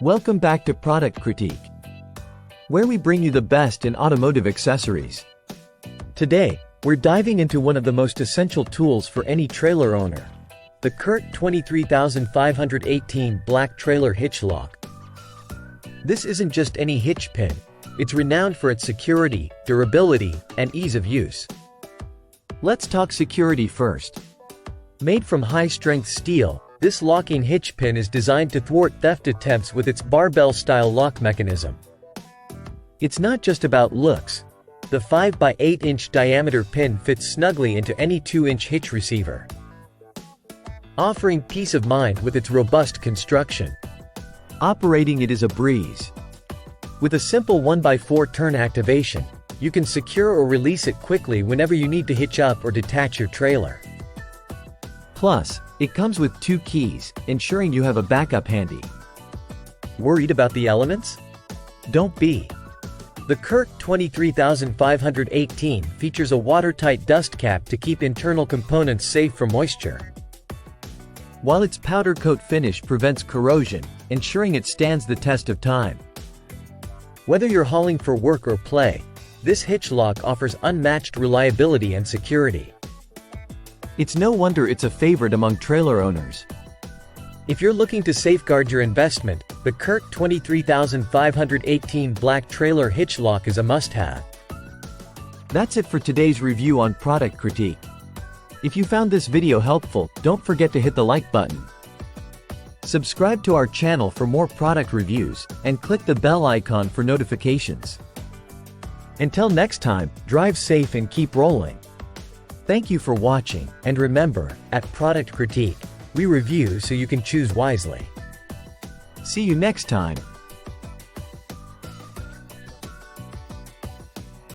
Welcome back to Product Critique, where we bring you the best in automotive accessories. Today, we're diving into one of the most essential tools for any trailer owner, the Curt 23518 Black Trailer Hitch Lock. This isn't just any hitch pin, it's renowned for its security, durability, and ease of use. Let's talk security first. Made from high-strength steel, this locking hitch pin is designed to thwart theft attempts with its barbell-style lock mechanism. It's not just about looks. The 5 by 8 inch diameter pin fits snugly into any 2-inch hitch receiver, offering peace of mind with its robust construction. Operating it is a breeze. With a simple 1x4 turn activation, you can secure or release it quickly whenever you need to hitch up or detach your trailer. Plus, it comes with 2 keys, ensuring you have a backup handy. Worried about the elements? Don't be. The Curt 23518 features a watertight dust cap to keep internal components safe from moisture, while its powder coat finish prevents corrosion, ensuring it stands the test of time. Whether you're hauling for work or play, this hitch lock offers unmatched reliability and security. It's no wonder it's a favorite among trailer owners. If you're looking to safeguard your investment, the Curt 23518 Black Trailer Hitch Lock is a must-have. That's it for today's review on Product Critique. If you found this video helpful, don't forget to hit the like button. Subscribe to our channel for more product reviews, and click the bell icon for notifications. Until next time, drive safe and keep rolling. Thank you for watching, and remember, at Product Critique, we review so you can choose wisely. See you next time.